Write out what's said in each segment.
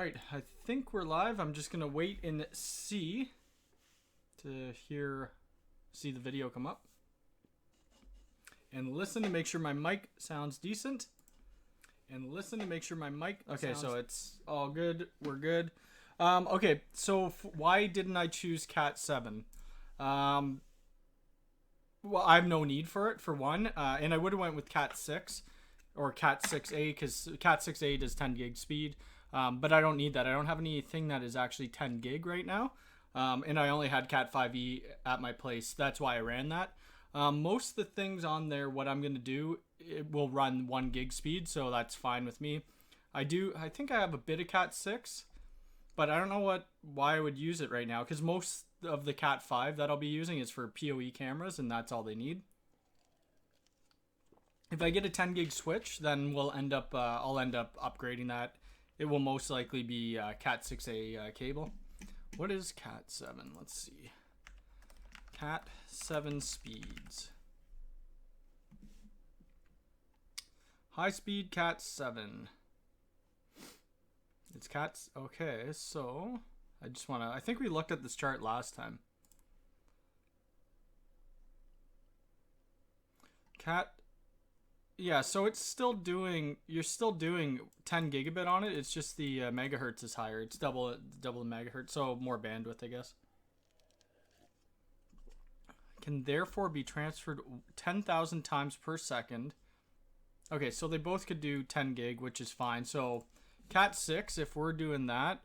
right, I think we're live. I'm just gonna wait and see to see the video come up. And listen to make sure my mic sounds decent. And listen to make sure my mic okay, so it's all good. We're good. Okay, so why didn't I choose Cat 7? Well, I have no need for it, for one. And I would have went with Cat 6 or Cat 6A because Cat 6A does 10 gig speed. But I don't need that. I don't have anything that is actually 10 gig right now. And I only had Cat 5e at my place. That's why I ran that. Most of the things on there, what I'm going to do, it will run 1 gig speed, so that's fine with me. I think I have a bit of Cat 6, but I don't know why I would use it right now, because most of the Cat 5 that I'll be using is for PoE cameras, and that's all they need. If I get a 10 gig switch, then I'll end up upgrading that. It will most likely be Cat 6A cable. What is Cat 7? Let's see. Cat 7 speeds. High speed Cat 7. It's Cat's. Okay, so I think we looked at this chart last time. Yeah, so it's still doing, you're still doing 10 gigabit on it. It's just the megahertz is higher. It's double the megahertz, so more bandwidth, I guess. Can therefore be transferred 10,000 times per second. Okay, so they both could do 10 gig, which is fine. So Cat 6, if we're doing that,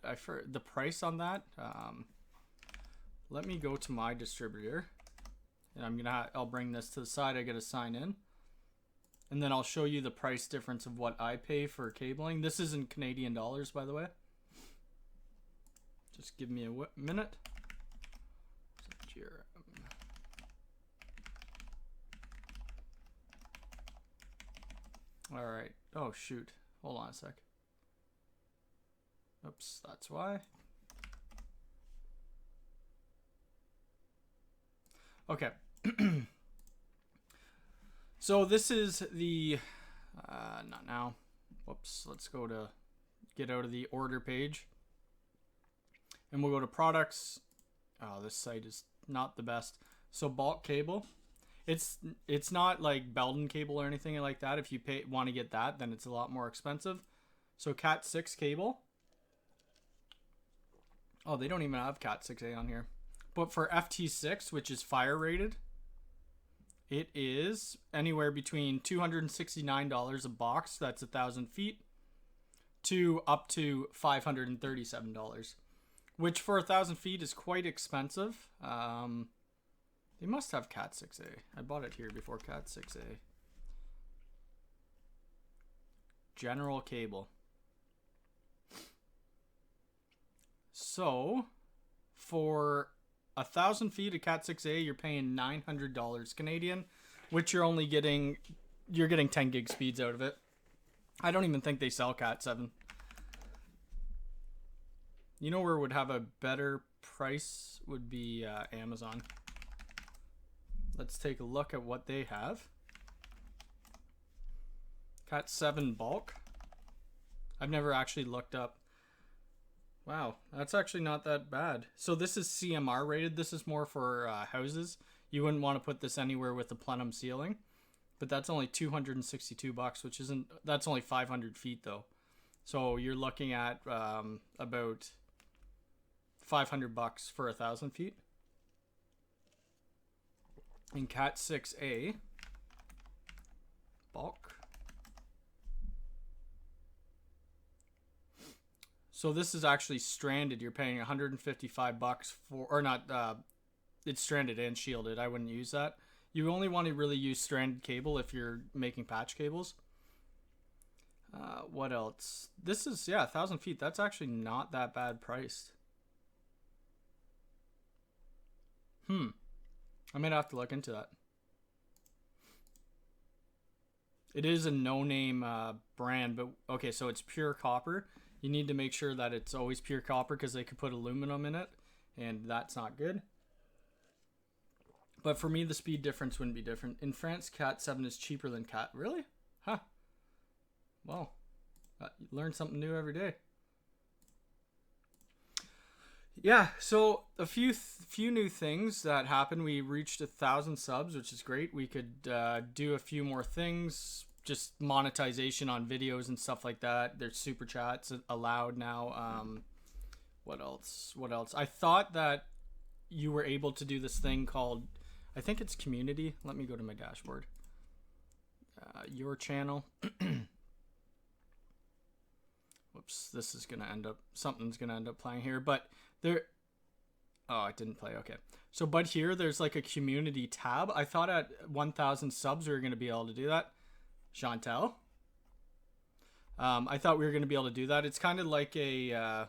the price on that, let me go to my distributor. And I'll bring this to the side. I gotta sign in. And then I'll show you the price difference of what I pay for cabling. This is in Canadian dollars, by the way. Just give me a minute. All right. Oh, shoot. Hold on a sec. Oops, that's why. Okay. So this is the, not now. Whoops, let's get out of the order page. And we'll go to products. Oh, this site is not the best. So bulk cable. It's not like Belden cable or anything like that. If you want to get that, then it's a lot more expensive. So Cat 6 cable. Oh, they don't even have Cat 6A on here. But for FT6, which is fire rated, it is anywhere between $269 a box, that's 1,000 feet, to up to $537, which for 1,000 feet is quite expensive. They must have Cat 6A. I bought it here before Cat 6A. General cable. So, for 1,000 feet of Cat 6A, you're paying $900 Canadian, which you're getting 10 gig speeds out of it. I don't even think they sell Cat 7. You know where would have a better price would be Amazon. Let's take a look at what they have. Cat 7 bulk. I've never actually looked up. Wow, that's actually not that bad. So this is CMR rated. This is more for houses. You wouldn't want to put this anywhere with a plenum ceiling. But that's only $262, which isn't, that's only 500 feet though. So you're looking at about $500 for 1,000 feet. In Cat 6A, bulk. So this is actually stranded. You're paying $155 for, or not, it's stranded and shielded. I wouldn't use that. You only want to really use stranded cable if you're making patch cables. What else? This is, yeah, 1,000 feet. That's actually not that bad priced. I might have to look into that. It is a no-name brand, but okay, so it's pure copper. You need to make sure that it's always pure copper because they could put aluminum in it, and that's not good. But for me, the speed difference wouldn't be different. In France, Cat 7 is cheaper than Cat. Really? Huh. Well, learn something new every day. Yeah, so a few new things that happened. We reached 1,000 subs, which is great. We could do a few more things, just monetization on videos and stuff like that. There's super chats allowed now. What else? What else? I thought that you were able to do this thing called, I think it's community. Let me go to my dashboard. Your channel. Whoops, this is gonna end up, something's gonna end up playing here, but there, oh, it didn't play. Okay, so but here there's like a community tab. I thought at 1,000 subs we were gonna be able to do that. Chantel, I thought we were gonna be able to do that. It's kind of like a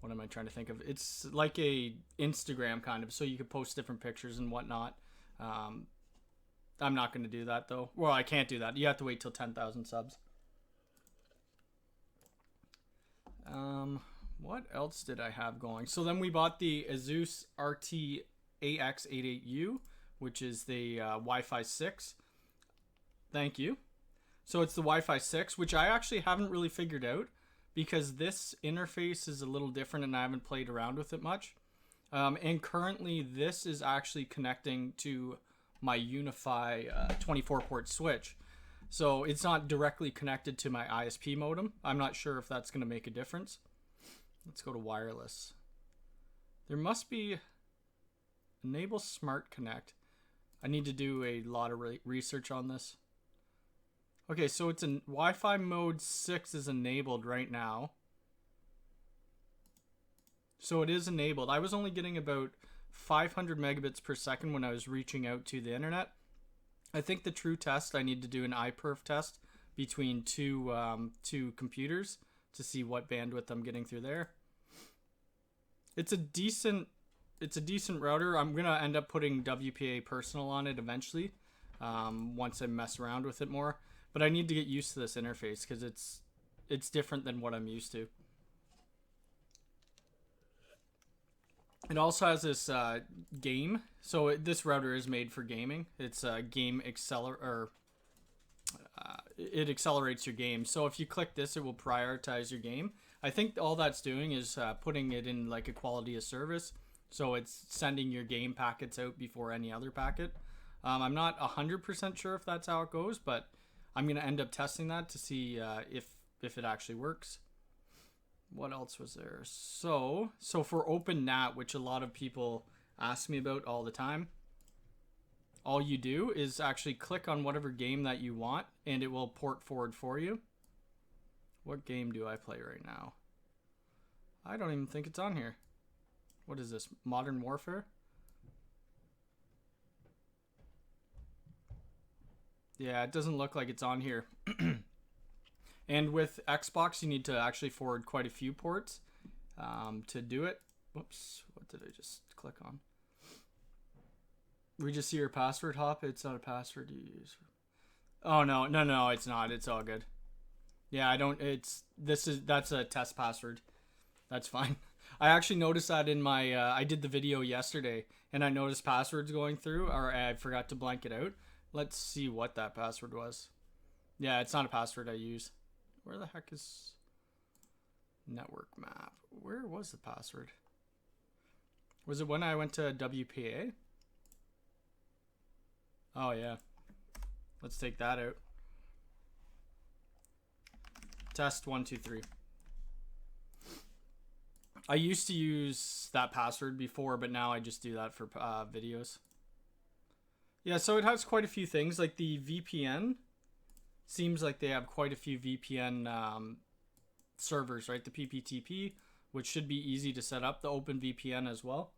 what am I trying to think of? It's like a Instagram kind of, so you could post different pictures and whatnot. I'm not gonna do that though. Well, I can't do that. You have to wait till 10,000 subs. What else did I have going? So then we bought the Asus RT AX88U, which is the Wi-Fi 6. Thank you. So it's the Wi-Fi 6, which I actually haven't really figured out because this interface is a little different and I haven't played around with it much. And currently this is actually connecting to my Unifi 24-port switch. So it's not directly connected to my ISP modem. I'm not sure if that's going to make a difference. Let's go to wireless. There must be enable smart connect. I need to do a lot of research on this. Okay, so it's in Wi-Fi mode 6 is enabled right now. So it is enabled. I was only getting about 500 megabits per second when I was reaching out to the internet. I think the true test, I need to do an iPerf test between two computers to see what bandwidth I'm getting through there. It's a decent router. I'm gonna end up putting WPA personal on it eventually, once I mess around with it more. But I need to get used to this interface because it's different than what I'm used to. It also has this game. So this router is made for gaming. It's a game accelerator. It accelerates your game. So if you click this, it will prioritize your game. I think all that's doing is putting it in like a quality of service. So it's sending your game packets out before any other packet. I'm not 100% sure if that's how it goes, but I'm going to end up testing that to see if it actually works. What else was there? So for OpenNAT, which a lot of people ask me about all the time, all you do is actually click on whatever game that you want and it will port forward for you. What game do I play right now? I don't even think it's on here. What is this? Modern Warfare? Yeah, it doesn't look like it's on here. And with Xbox, you need to actually forward quite a few ports to do it. Whoops, what did I just click on? We just see your password hop. It's not a password you use. Oh no, it's not. It's all good. Yeah, I don't. That's a test password. That's fine. I actually noticed that in my. I did the video yesterday, and I noticed passwords going through, or I forgot to blank it out. Let's see what that password was. Yeah, it's not a password I use. Where the heck is network map? Where was the password? Was it when I went to WPA? Oh yeah. Let's take that out. Test 1 2 3. I used to use that password before, but now I just do that for videos. Yeah, so it has quite a few things. Like the VPN, seems like they have quite a few VPN servers, right? The PPTP, which should be easy to set up. The OpenVPN as well.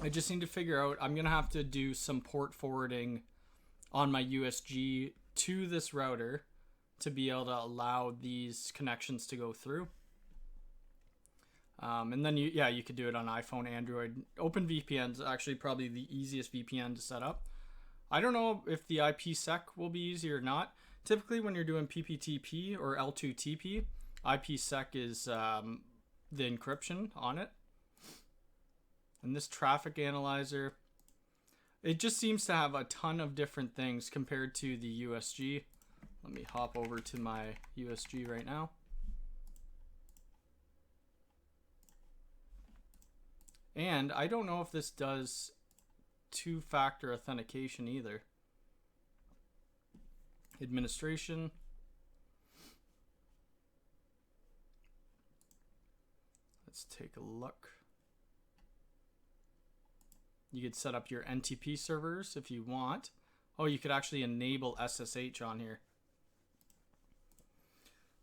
I just need to figure out, I'm going to have to do some port forwarding on my USG to this router to be able to allow these connections to go through. And then you could do it on iPhone, Android. OpenVPN is actually probably the easiest VPN to set up. I don't know if the IPsec will be easy or not. Typically when you're doing PPTP or L2TP, IPsec is the encryption on it. And this traffic analyzer, it just seems to have a ton of different things compared to the USG. Let me hop over to my USG right now. And I don't know if this does two-factor authentication either. Administration. Let's take a look. You could set up your NTP servers if you want. Oh, you could actually enable SSH on here.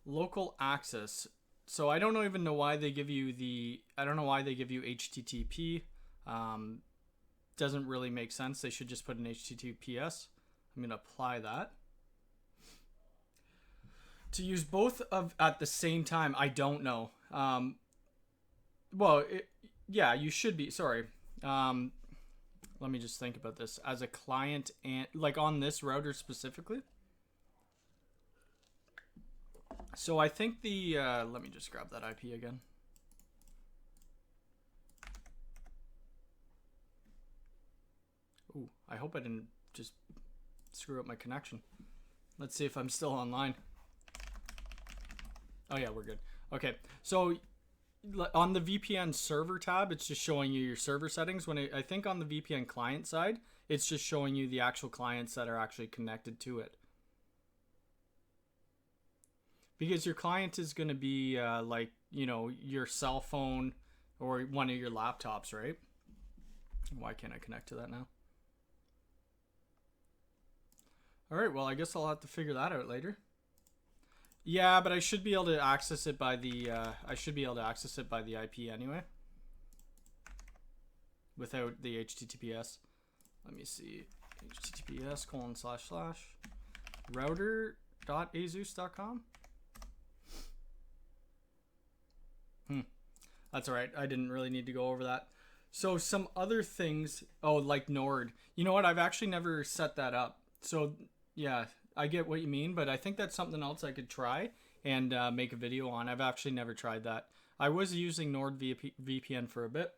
Local access. So I don't even know why they give you the, I don't know why they give you HTTP. Doesn't really make sense. They should just put an HTTPS. I'm going to apply that. To use both of at the same time, I don't know. Well, yeah, you should be. Sorry. Let me just think about this. As a client and like on this router specifically. So I think the, let me just grab that IP again. Ooh, I hope I didn't just screw up my connection. Let's see if I'm still online. Oh yeah, we're good. Okay, so on the VPN server tab, it's just showing you your server settings. When I think on the VPN client side, it's just showing you the actual clients that are actually connected to it. Because your client is going to be like, you know, your cell phone or one of your laptops, right? Why can't I connect to that now? All right, well, I guess I'll have to figure that out later. Yeah, but I should be able to access it by the IP anyway. Without the HTTPS. Let me see. https://router.asus.com. That's all right. I didn't really need to go over that. So some other things, oh, like Nord. You know what? I've actually never set that up. So yeah, I get what you mean, but I think that's something else I could try and make a video on. I've actually never tried that. I was using Nord VPN for a bit.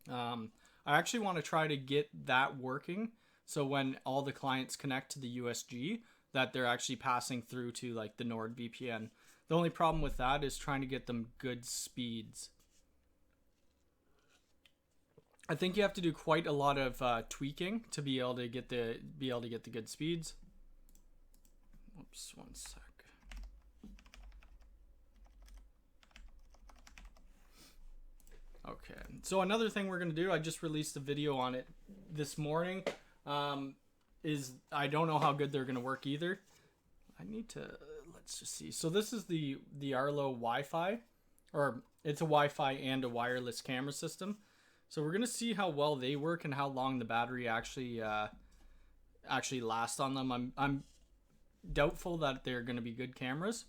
I actually want to try to get that working. So when all the clients connect to the USG, that they're actually passing through to like the Nord VPN. The only problem with that is trying to get them good speeds. I think you have to do quite a lot of tweaking to be able to get the good speeds. Oops, one sec. Okay, so another thing we're gonna do, I just released a video on it this morning. Is I don't know how good they're gonna work either. I need to let's just see. So this is the Arlo Wi-Fi, or it's a Wi-Fi and a wireless camera system. So we're gonna see how well they work and how long the battery actually lasts on them. I'm doubtful that they're gonna be good cameras.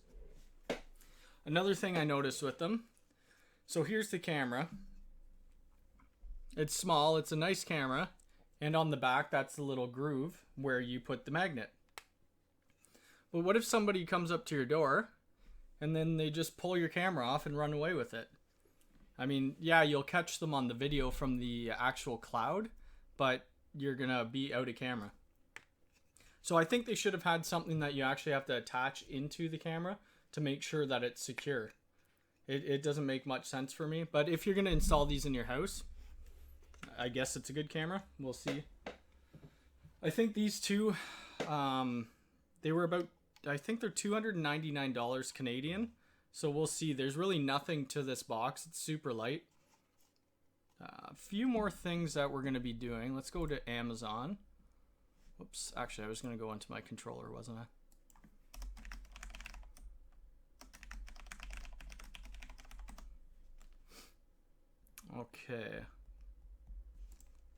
Another thing I noticed with them. So here's the camera. It's small. It's a nice camera, and on the back, that's the little groove where you put the magnet. But what if somebody comes up to your door, and then they just pull your camera off and run away with it? I mean, yeah, you'll catch them on the video from the actual cloud, but you're going to be out of camera. So I think they should have had something that you actually have to attach into the camera to make sure that it's secure. It doesn't make much sense for me, but if you're going to install these in your house, I guess it's a good camera. We'll see. I think these two, they were about, I think they're $299 Canadian. So we'll see. There's really nothing to this box. It's super light. A few more things that we're going to be doing. Let's go to Amazon. Whoops. Actually, I was going to go into my controller, wasn't I? Okay.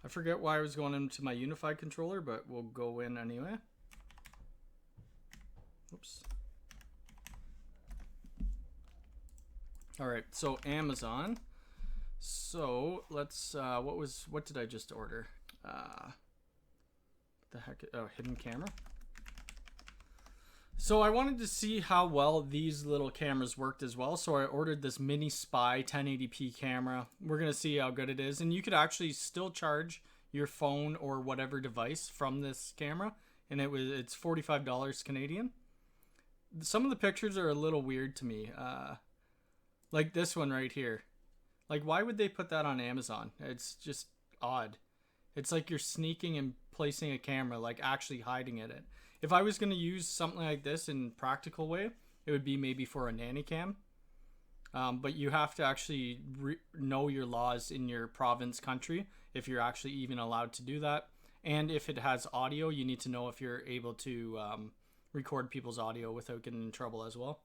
I forget why I was going into my Unifi controller, but we'll go in anyway. Oops. All right, so Amazon. So let's, what did I just order? The heck, oh, hidden camera. So I wanted to see how well these little cameras worked as well. So I ordered this Mini Spy 1080p camera. We're going to see how good it is. And you could actually still charge your phone or whatever device from this camera. And it's $45 Canadian. Some of the pictures are a little weird to me. Like this one right here. Like, why would they put that on Amazon? It's just odd. It's like you're sneaking and placing a camera, like actually hiding it. If I was going to use something like this in practical way, it would be maybe for a nanny cam. But you have to actually know your laws in your province country if you're actually even allowed to do that. And if it has audio, you need to know if you're able to record people's audio without getting in trouble as well.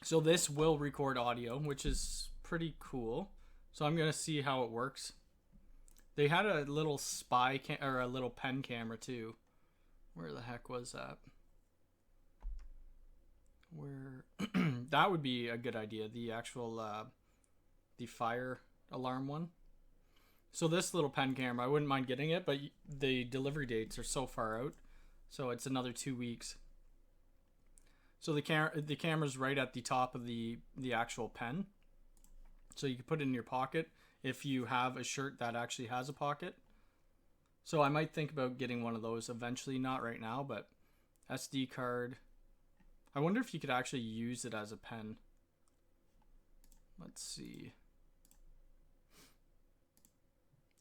So this will record audio, which is pretty cool. So I'm going to see how it works. They had a little or a little pen camera too. Where the heck was that? Where that would be a good idea. The actual the fire alarm one. So this little pen camera, I wouldn't mind getting it, but the delivery dates are so far out, so it's another 2 weeks. So the camera's right at the top of the actual pen, so you can put it in your pocket if you have a shirt that actually has a pocket. So I might think about getting one of those eventually, not right now, but SD card. I wonder if you could actually use it as a pen. Let's see.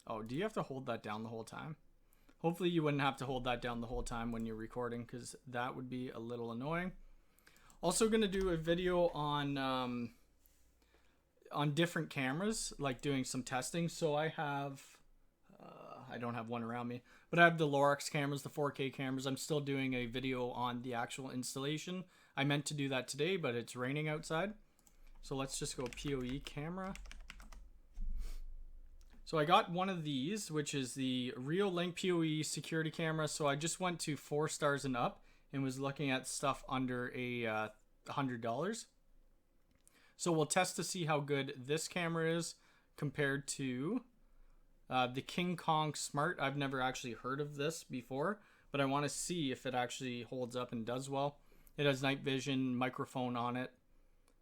Oh, do you have to hold that down the whole time? Hopefully you wouldn't have to hold that down the whole time when you're recording, because that would be a little annoying. Also going to do a video on different cameras, like doing some testing. So I have, I don't have one around me, but I have the Lorex cameras, the 4K cameras. I'm still doing a video on the actual installation. I meant to do that today, but it's raining outside. So let's just go PoE camera. So I got one of these, which is the Reolink PoE security camera. So I just went to 4 stars and up and was looking at stuff under $100. So we'll test to see how good this camera is compared to the King Kong Smart. I've never actually heard of this before, but I want to see if it actually holds up and does well. It has night vision, microphone on it,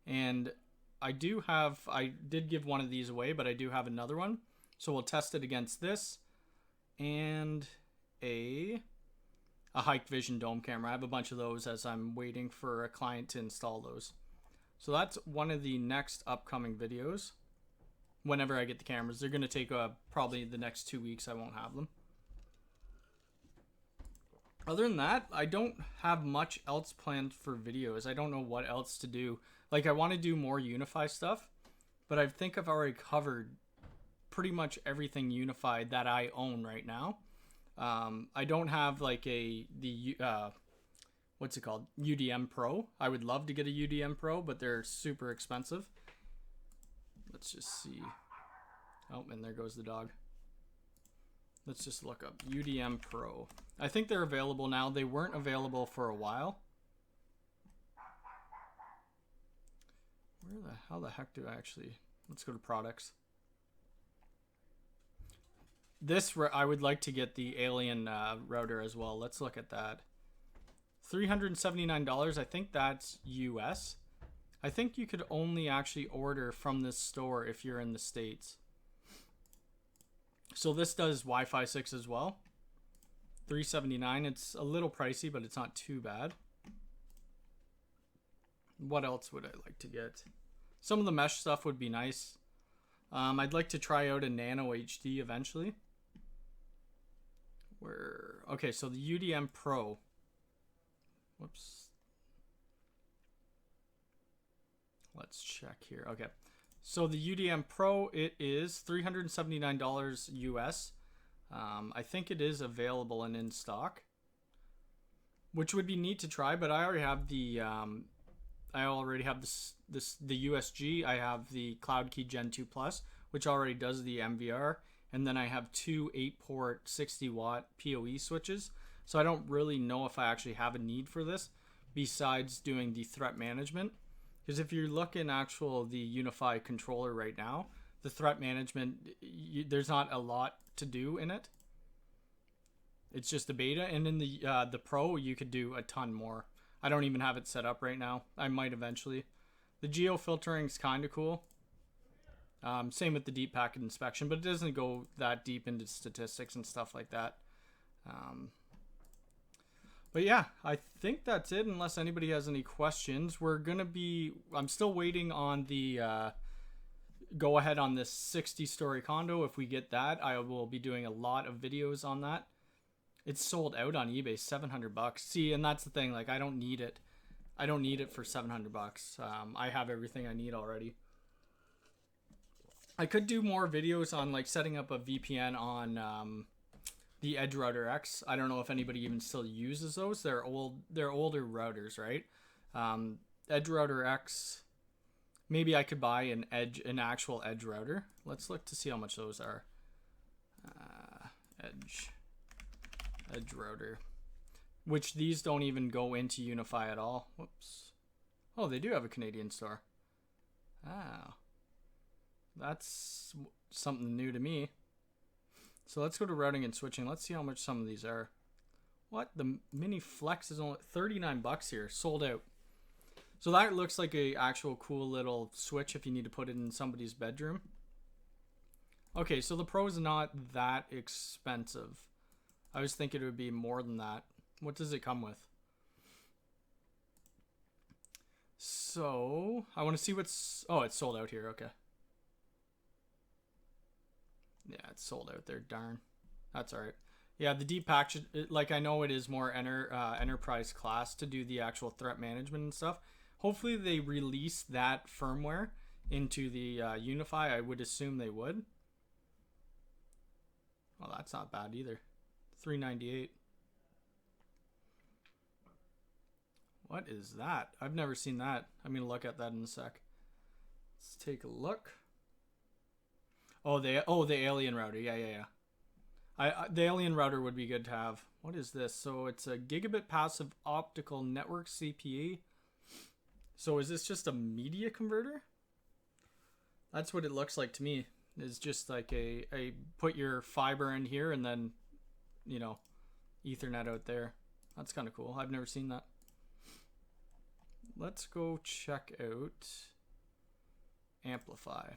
and I did give one of these away, but I do have another one. So we'll test it against this and a Hike Vision dome camera. I have a bunch of those as I'm waiting for a client to install those. So that's one of the next upcoming videos. Whenever I get the cameras, they're going to take probably the next 2 weeks. I won't have them. Other than that, I don't have much else planned for videos. I don't know what else to do. Like, I want to do more Unifi stuff, but I think I've already covered pretty much everything Unifi that I own right now. I don't have like what's it called? UDM Pro. I would love to get a UDM Pro, but they're super expensive. Let's just see. Oh, and there goes the dog. Let's just look up UDM Pro. I think they're available now. They weren't available for a while. How the heck do I actually... Let's go to products. I would like to get the Alien router as well. Let's look at that. $379. I think that's US. I think you could only actually order from this store if you're in the States. So this does Wi-Fi 6 as well. $379. It's a little pricey, but it's not too bad. What else would I like to get? Some of the mesh stuff would be nice. I'd like to try out a Nano HD eventually. Okay, so the UDM Pro. Whoops. Let's check here. Okay. So the UDM Pro, it is $379 US. I think it is available and in stock, which would be neat to try, but I already have the the USG. I have the CloudKey Gen 2 Plus, which already does the NVR, and then I have 2 8-port 60-watt PoE switches. So I don't really know if I actually have a need for this besides doing the threat management. Because if you're looking the Unifi controller right now, the threat management, there's not a lot to do in it. It's just a beta, and in the Pro, you could do a ton more. I don't even have it set up right now. I might eventually. The geo filtering is kind of cool. Same with the deep packet inspection, but it doesn't go that deep into statistics and stuff like that. But yeah, I think that's it unless anybody has any questions. I'm still waiting on the go ahead on this 60-story condo. If we get that, I will be doing a lot of videos on that. It's sold out on eBay, $700. See, and that's the thing. Like, I don't need it. I don't need it for $700. I have everything I need already. I could do more videos on like setting up a VPN on the Edge Router X. I don't know if anybody even still uses those. They're older routers, right? Edge Router X. Maybe I could buy an actual Edge router. Let's look to see how much those are. Edge router, which these don't even go into Unifi at all. Whoops. Oh, they do have a Canadian store. Ah, that's something new to me. So let's go to routing and switching. Let's see how much some of these are. What? The Mini Flex is only $39 here, sold out. So that looks like a actual cool little switch if you need to put it in somebody's bedroom. Okay, so the Pro is not that expensive. I was thinking it would be more than that. What does it come with? So, I want to see what's... Oh, it's sold out here. Okay. Yeah, it's sold out there. Darn. That's all right. Yeah, the deep package... Like, I know it is more enterprise class to do the actual threat management and stuff. Hopefully, they release that firmware into the Unifi. I would assume they would. Well, that's not bad either. $398. What is that? I've never seen that. I'm gonna look at that in a sec. Let's take a look. Oh, the alien router. Yeah. The alien router would be good to have. What is this? So it's a gigabit passive optical network CPE. So is this just a media converter? That's what it looks like to me. It's just like a put your fiber in here and then, you know, Ethernet out there. That's kind of cool. I've never seen that. Let's go check out Amplify.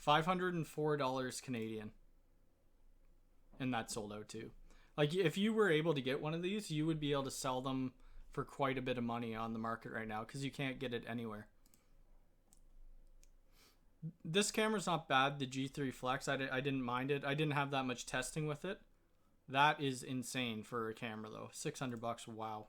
$504 Canadian. And that's sold out too. Like, if you were able to get one of these, you would be able to sell them for quite a bit of money on the market right now because you can't get it anywhere. This camera's not bad, the G3 Flex. I didn't mind it. I didn't have that much testing with it. That is insane for a camera though. $600, wow.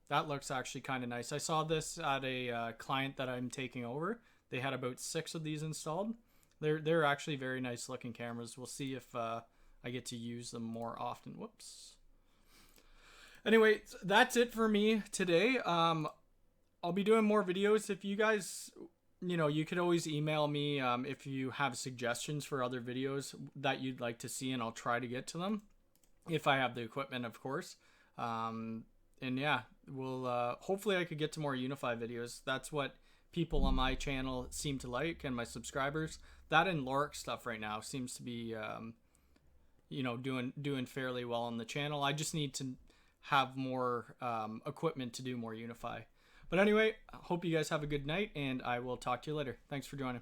That looks actually kind of nice. I saw this at a client that I'm taking over. They had about 6 of these installed. They're actually very nice looking cameras. We'll see if I get to use them more often. Whoops. Anyway, that's it for me today. I'll be doing more videos. If you guys, you know, you could always email me if you have suggestions for other videos that you'd like to see, and I'll try to get to them if I have the equipment, of course. And yeah, we'll hopefully I could get to more Unifi videos. That's what people on my channel seem to like, and my subscribers. That and Lorex stuff right now seems to be you know, doing fairly well on the channel. I just need to have more equipment to do more Unifi. But anyway, I hope you guys have a good night, and I will talk to you later. Thanks for joining.